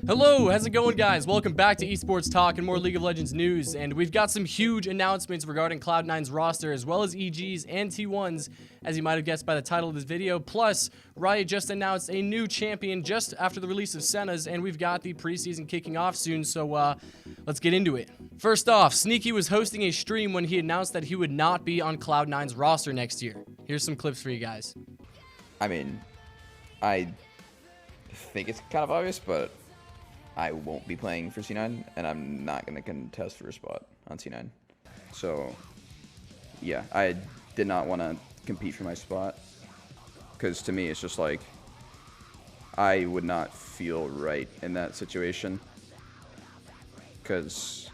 Hello, how's it going, guys? Welcome back to Esports Talk and more League of Legends news, and we've got some huge announcements regarding Cloud9's roster, as well as EGs and T1s, as you might have guessed by the title of this video. Plus, Riot just announced a new champion just after the release of Senna's, and we've got the preseason kicking off soon, so let's get into it. First off, Sneaky was hosting a stream when he announced that he would not be on Cloud9's roster next year. Here's some clips for you guys. I mean, I think it's kind of obvious, but I won't be playing for C9, and I'm not going to contest for a spot on C9. So, yeah, I did not want to compete for my spot, because to me, it's just like, I would not feel right in that situation, because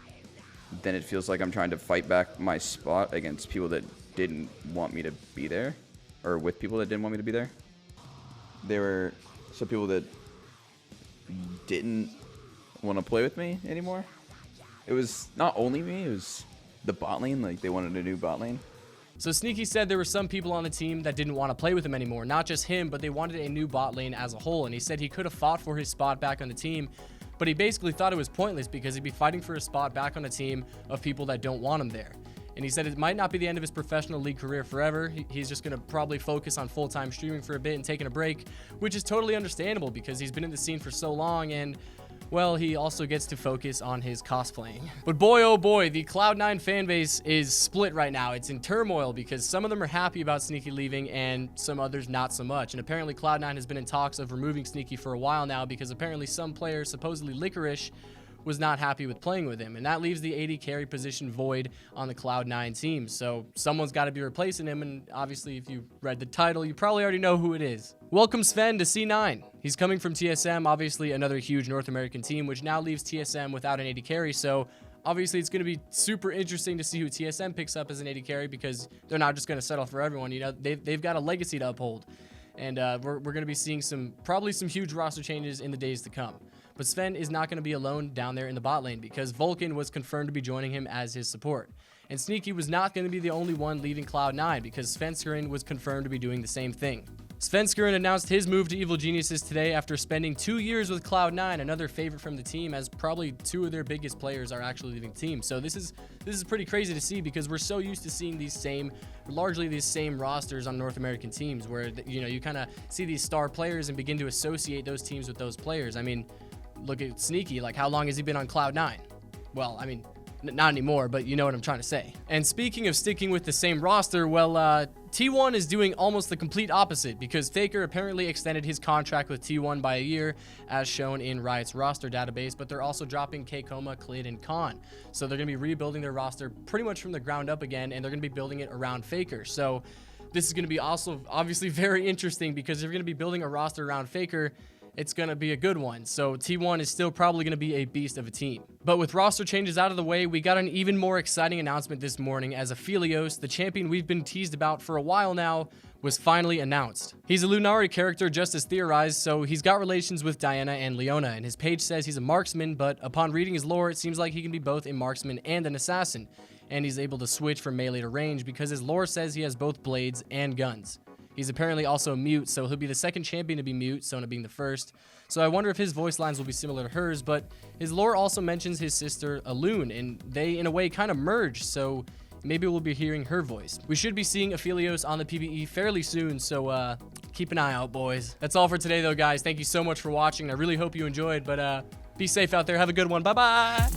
then it feels like I'm trying to fight back my spot against people that didn't want me to be there, or with people that didn't want me to be there. There were some people that didn't want to play with me anymore. It was not only me, it was the bot lane. Like, they wanted a new bot lane. So Sneaky said there were some people on the team that didn't want to play with him anymore. Not just him, but they wanted a new bot lane as a whole. And he said he could have fought for his spot back on the team, but he basically thought it was pointless because he'd be fighting for a spot back on a team of people that don't want him there. And he said it might not be the end of his professional league career forever. He's just going to probably focus on full-time streaming for a bit and taking a break, which is totally understandable because he's been in the scene for so long, and well, he also gets to focus on his cosplaying. But boy, oh boy, the Cloud9 fanbase is split right now. It's in turmoil because some of them are happy about Sneaky leaving and some others not so much. And apparently Cloud9 has been in talks of removing Sneaky for a while now because apparently some players, supposedly Licorice, was not happy with playing with him, and that leaves the AD carry position void on the Cloud9 team. So someone's got to be replacing him, and obviously if you read the title, you probably already know who it is. Welcome Zven to C9. He's coming from TSM, obviously another huge North American team, which now leaves TSM without an AD carry. So obviously it's going to be super interesting to see who TSM picks up as an AD carry, because they're not just going to settle for everyone. You know, they've got a legacy to uphold, and we're going to be seeing probably some huge roster changes in the days to come. But Zven is not going to be alone down there in the bot lane because Vulcan was confirmed to be joining him as his support. And Sneaky was not going to be the only one leaving Cloud9 because Svenskeren was confirmed to be doing the same thing. Svenskeren announced his move to Evil Geniuses today after spending 2 years with Cloud9, another favorite from the team, as probably two of their biggest players are actually leaving the team. So this is pretty crazy to see because we're so used to seeing largely these same rosters on North American teams where, you know, you kind of see these star players and begin to associate those teams with those players. I mean, look at Sneaky, like how long has he been on Cloud9? Well, I mean, not anymore, but you know what I'm trying to say. And speaking of sticking with the same roster, well, T1 is doing almost the complete opposite because Faker apparently extended his contract with T1 by a year, as shown in Riot's roster database, but they're also dropping K-Koma, Klid, and Khan. So they're going to be rebuilding their roster pretty much from the ground up again, and they're going to be building it around Faker. So this is going to be also obviously very interesting because if you're going to be building a roster around Faker, it's going to be a good one. So T1 is still probably going to be a beast of a team. But with roster changes out of the way, we got an even more exciting announcement this morning as Aphelios, the champion we've been teased about for a while now, was finally announced. He's a Lunari character just as theorized, so he's got relations with Diana and Leona, and his page says he's a marksman, but upon reading his lore, it seems like he can be both a marksman and an assassin, and he's able to switch from melee to range because his lore says he has both blades and guns. He's apparently also mute, so he'll be the second champion to be mute, Sona being the first. So I wonder if his voice lines will be similar to hers, but his lore also mentions his sister, Alune, and they, in a way, kind of merge, so maybe we'll be hearing her voice. We should be seeing Aphelios on the PvE fairly soon, so keep an eye out, boys. That's all for today, though, guys. Thank you so much for watching. I really hope you enjoyed, but be safe out there. Have a good one. Bye-bye!